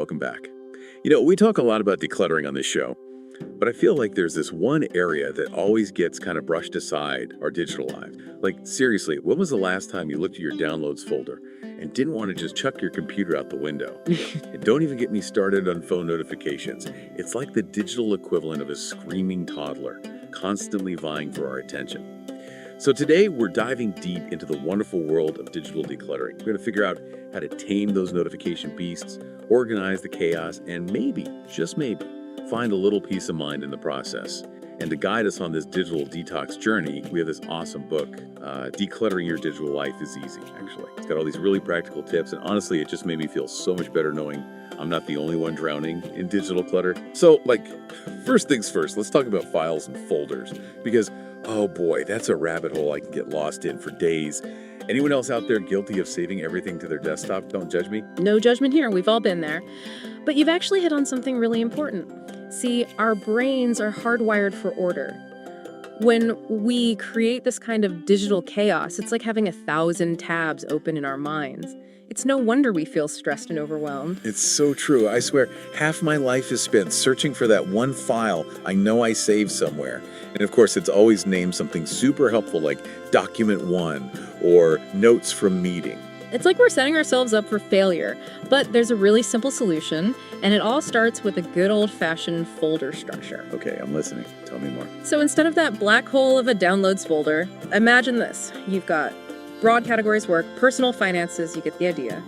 Welcome back. We talk a lot about decluttering on this show, but I feel like there's this one area that always gets kind of brushed aside, our digital lives. Like, seriously, when was the last time you looked at your downloads folder and didn't want to just chuck your computer out the window? And don't even get me started on phone notifications. It's like the digital equivalent of a screaming toddler, constantly vying for our attention. So today, we're diving deep into the wonderful world of digital decluttering. We're going to figure out how to tame those notification beasts, organize the chaos, and maybe, just maybe, find a little peace of mind in the process. And to guide us on this digital detox journey, we have this awesome book, Decluttering Your Digital Life is Easy, actually. It's got all these really practical tips, and honestly, it just made me feel so much better knowing I'm not the only one drowning in digital clutter. So, first things first, let's talk about files and folders, because oh boy, that's a rabbit hole I can get lost in for days. Anyone else out there guilty of saving everything to their desktop? Don't judge me. No judgment here. We've all been there. But you've actually hit on something really important. See, our brains are hardwired for order. When we create this kind of digital chaos, it's like having 1,000 tabs open in our minds. It's no wonder we feel stressed and overwhelmed. It's so true. I swear, half my life is spent searching for that one file I know I saved somewhere. And of course, it's always named something super helpful like Document 1 or Notes from Meeting. It's like we're setting ourselves up for failure. But there's a really simple solution, and it all starts with a good old-fashioned folder structure. Okay, I'm listening. Tell me more. So instead of that black hole of a downloads folder, imagine this. You've got broad categories: work, personal, finances, you get the idea.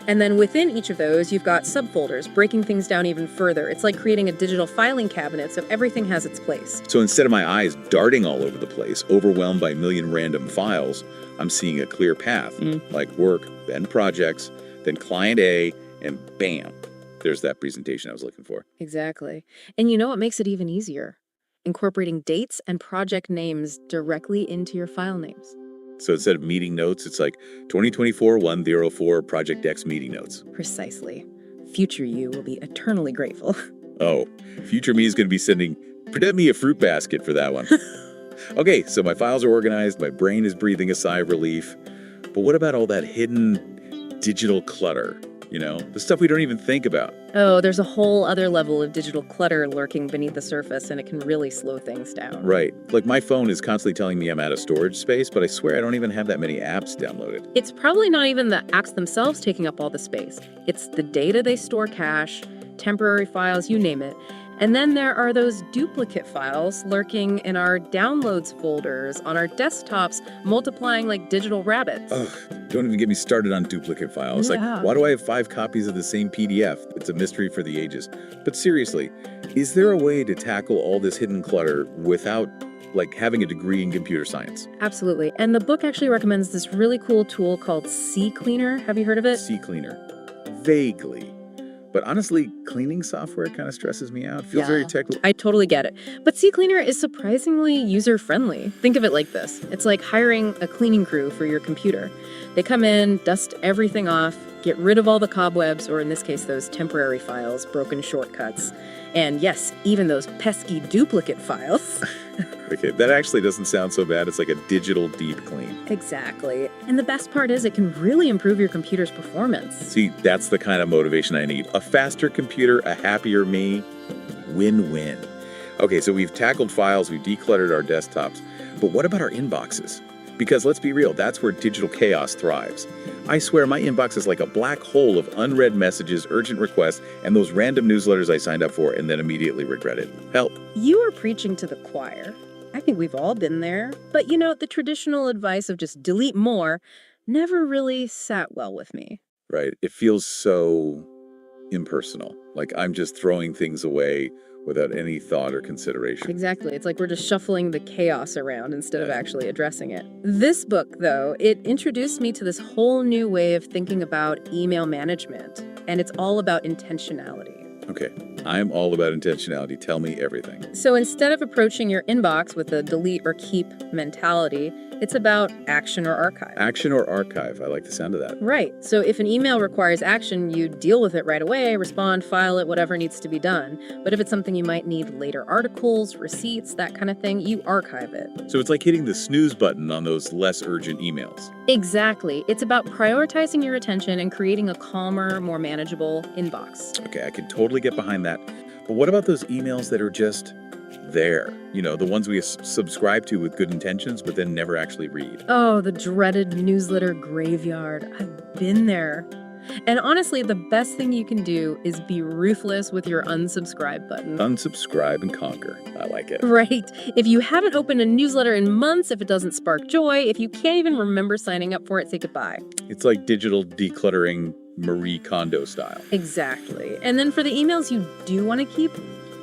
And then within each of those, you've got subfolders, breaking things down even further. It's like creating a digital filing cabinet, so everything has its place. So instead of my eyes darting all over the place, overwhelmed by a million random files, I'm seeing a clear path, like work, then projects, then client A, and bam, there's that presentation I was looking for. Exactly. And you know what makes it even easier? Incorporating dates and project names directly into your file names. So instead of meeting notes, it's like 2024-104 Project X meeting notes. Precisely. Future you will be eternally grateful. Oh, future me is going to be sending, "Prepare me a fruit basket" for that one. Okay, so my files are organized, my brain is breathing a sigh of relief. But what about all that hidden digital clutter? The stuff we don't even think about. Oh, there's a whole other level of digital clutter lurking beneath the surface, and it can really slow things down. Right. Like my phone is constantly telling me I'm out of storage space, but I swear I don't even have that many apps downloaded. It's probably not even the apps themselves taking up all the space. It's the data they store, cache, temporary files, you name it. And then there are those duplicate files lurking in our downloads folders on our desktops, multiplying like digital rabbits. Ugh, don't even get me started on duplicate files. Yeah. Like, why do I have 5 copies of the same PDF? It's a mystery for the ages. But seriously, is there a way to tackle all this hidden clutter without having a degree in computer science? Absolutely. And the book actually recommends this really cool tool called CCleaner. Have you heard of it? CCleaner. Vaguely. But honestly, cleaning software kind of stresses me out. Feels very technical. I totally get it. But CCleaner is surprisingly user-friendly. Think of it like this. It's like hiring a cleaning crew for your computer. They come in, dust everything off, get rid of all the cobwebs, or in this case, those temporary files, broken shortcuts. And yes, even those pesky duplicate files. Okay, that actually doesn't sound so bad. It's like a digital deep clean. Exactly. And the best part is it can really improve your computer's performance. See, that's the kind of motivation I need. A faster computer, a happier me, win-win. Okay, so we've tackled files, we've decluttered our desktops, but what about our inboxes? Because let's be real, that's where digital chaos thrives. I swear my inbox is like a black hole of unread messages, urgent requests, and those random newsletters I signed up for and then immediately regretted. Help. You are preaching to the choir. I think we've all been there. But the traditional advice of just delete more never really sat well with me. Right. It feels so impersonal. Like I'm just throwing things away without any thought or consideration. Exactly. It's like we're just shuffling the chaos around instead of actually addressing it. This book, though, it introduced me to this whole new way of thinking about email management, and it's all about intentionality. Okay, I'm all about intentionality. Tell me everything. So instead of approaching your inbox with a delete or keep mentality, it's about action or archive. Action or archive. I like the sound of that. Right. So if an email requires action, you deal with it right away, respond, file it, whatever needs to be done. But if it's something you might need later, articles, receipts, that kind of thing, you archive it. So it's like hitting the snooze button on those less urgent emails. Exactly. It's about prioritizing your attention and creating a calmer, more manageable inbox. Okay, I can totally get behind that. But what about those emails that are just there? You know, the ones we subscribe to with good intentions, but then never actually read. Oh, the dreaded newsletter graveyard. I've been there. And honestly, the best thing you can do is be ruthless with your unsubscribe button. Unsubscribe and conquer. I like it. Right. If you haven't opened a newsletter in months, if it doesn't spark joy, if you can't even remember signing up for it, say goodbye. It's like digital decluttering Marie Kondo style. Exactly. And then for the emails you do want to keep,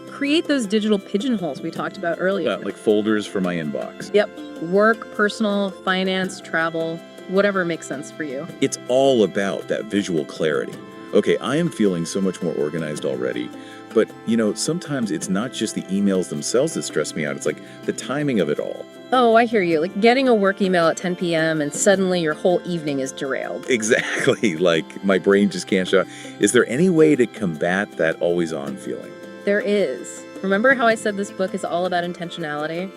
create those digital pigeonholes we talked about earlier. Like folders for my inbox. Yep. Work, personal, finance, travel, whatever makes sense for you. It's all about that visual clarity. Okay, I am feeling so much more organized already. But, you know, sometimes it's not just the emails themselves that stress me out. It's like the timing of it all. Oh, I hear you. Like getting a work email at 10 p.m. and suddenly your whole evening is derailed. Exactly. Like my brain just can't shut. Is there any way to combat that always on feeling? There is. Remember how I said this book is all about intentionality?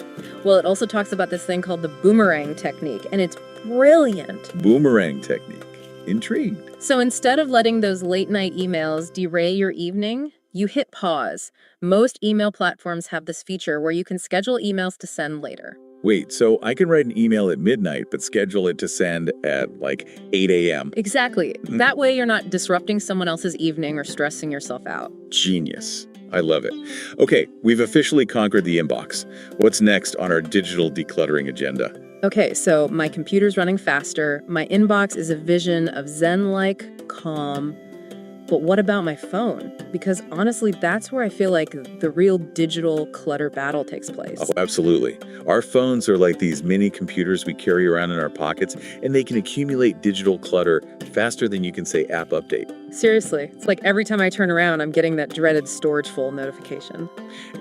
Well, it also talks about this thing called the boomerang technique, and it's brilliant. Boomerang technique. Intrigued. So instead of letting those late night emails derail your evening, you hit pause. Most email platforms have this feature where you can schedule emails to send later. Wait, so I can write an email at midnight, but schedule it to send at like 8 a.m.? Exactly. That way you're not disrupting someone else's evening or stressing yourself out. Genius. I love it. Okay, we've officially conquered the inbox. What's next on our digital decluttering agenda? Okay, so my computer's running faster. My inbox is a vision of zen-like calm. But what about my phone? Because honestly, that's where I feel like the real digital clutter battle takes place. Oh, absolutely. Our phones are like these mini computers we carry around in our pockets, and they can accumulate digital clutter faster than you can say app update. Seriously, it's like every time I turn around, I'm getting that dreaded storage full notification.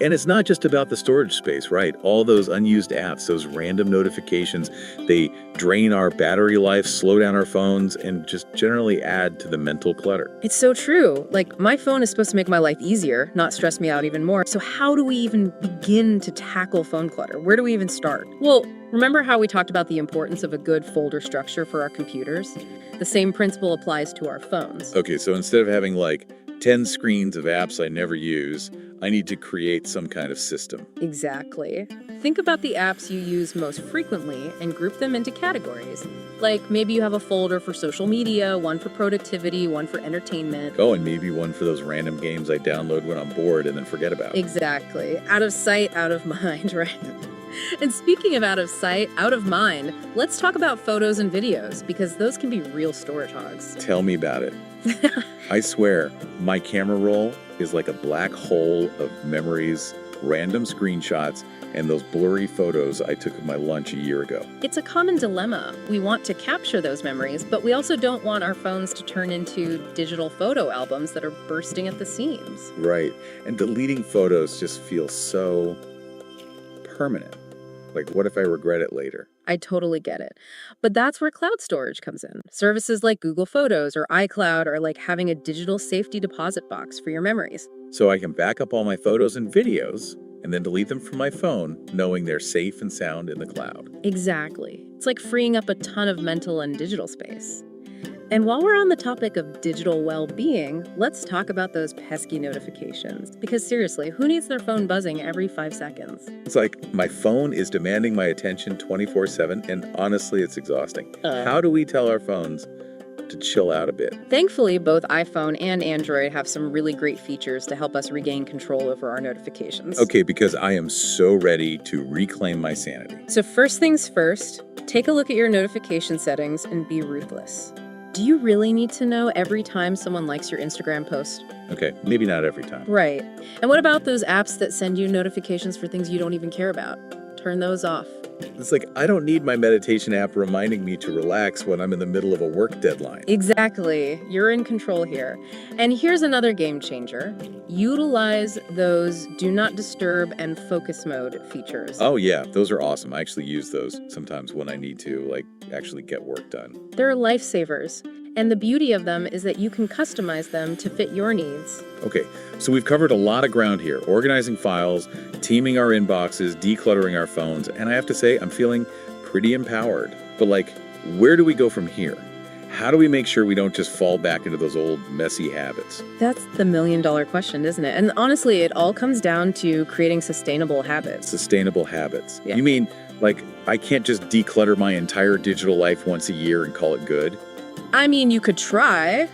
And it's not just about the storage space, right? All those unused apps, those random notifications, they drain our battery life, slow down our phones, and just generally add to the mental clutter. It's so true. Like, my phone is supposed to make my life easier, not stress me out even more. So how do we even begin to tackle phone clutter? Where do we even start? Well, remember how we talked about the importance of a good folder structure for our computers? The same principle applies to our phones. Okay, so instead of having like 10 screens of apps I never use, I need to create some kind of system. Exactly. Think about the apps you use most frequently and group them into categories. Like maybe you have a folder for social media, one for productivity, one for entertainment. Oh, and maybe one for those random games I download when I'm bored and then forget about. Exactly. Out of sight, out of mind, right? And speaking of out of sight, out of mind, let's talk about photos and videos, because those can be real storage hogs. Tell me about it. I swear, my camera roll is like a black hole of memories, random screenshots, and those blurry photos I took of my lunch a year ago. It's a common dilemma. We want to capture those memories, but we also don't want our phones to turn into digital photo albums that are bursting at the seams. Right. And deleting photos just feels so permanent. Like, what if I regret it later? I totally get it. But that's where cloud storage comes in. Services like Google Photos or iCloud are like having a digital safety deposit box for your memories. So I can back up all my photos and videos and then delete them from my phone, knowing they're safe and sound in the cloud. Exactly. It's like freeing up a ton of mental and digital space. And while we're on the topic of digital well-being, let's talk about those pesky notifications. Because seriously, who needs their phone buzzing every 5 seconds? It's like my phone is demanding my attention 24/7, and honestly, it's exhausting. How do we tell our phones to chill out a bit? Thankfully, both iPhone and Android have some really great features to help us regain control over our notifications. Okay, because I am so ready to reclaim my sanity. So first things first, take a look at your notification settings and be ruthless. Do you really need to know every time someone likes your Instagram post? Okay, maybe not every time. Right. And what about those apps that send you notifications for things you don't even care about? Turn those off. It's like, I don't need my meditation app reminding me to relax when I'm in the middle of a work deadline. Exactly. You're in control here. And here's another game changer. Utilize those do not disturb and focus mode features. Oh, yeah, those are awesome. I actually use those sometimes when I need to, like, actually get work done. They're lifesavers. And the beauty of them is that you can customize them to fit your needs. Okay, so we've covered a lot of ground here. Organizing files, teaming our inboxes, decluttering our phones, and I have to say, I'm feeling pretty empowered. But like, where do we go from here? How do we make sure we don't just fall back into those old messy habits? That's the million-dollar question, isn't it? And honestly, it all comes down to creating sustainable habits. Sustainable habits. Yeah. You mean, like, I can't just declutter my entire digital life once a year and call it good? I mean, you could try,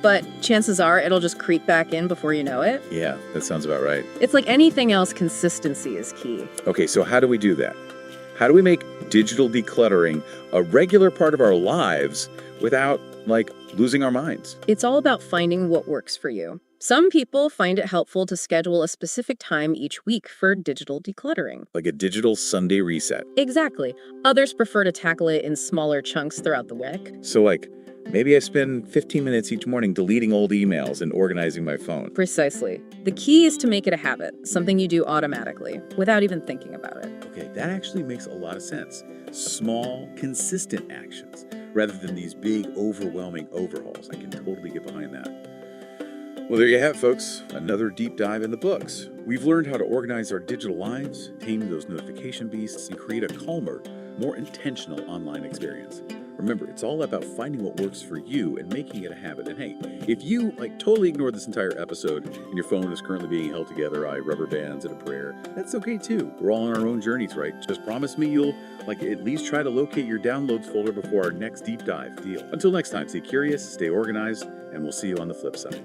but chances are it'll just creep back in before you know it. Yeah, that sounds about right. It's like anything else, consistency is key. Okay, so how do we do that? How do we make digital decluttering a regular part of our lives without, like, losing our minds? It's all about finding what works for you. Some people find it helpful to schedule a specific time each week for digital decluttering. Like a digital Sunday reset. Exactly. Others prefer to tackle it in smaller chunks throughout the week. So, like, maybe I spend 15 minutes each morning deleting old emails and organizing my phone. Precisely. The key is to make it a habit, something you do automatically, without even thinking about it. Okay, that actually makes a lot of sense. Small, consistent actions, rather than these big, overwhelming overhauls. I can totally get behind that. Well, there you have it, folks. Another deep dive in the books. We've learned how to organize our digital lives, tame those notification beasts, and create a calmer, more intentional online experience. Remember, it's all about finding what works for you and making it a habit. And hey, if you totally ignored this entire episode and your phone is currently being held together by rubber bands and a prayer, that's okay too. We're all on our own journeys, right? Just promise me you'll at least try to locate your downloads folder before our next deep dive. Deal. Until next time, stay curious, stay organized, and we'll see you on the flip side.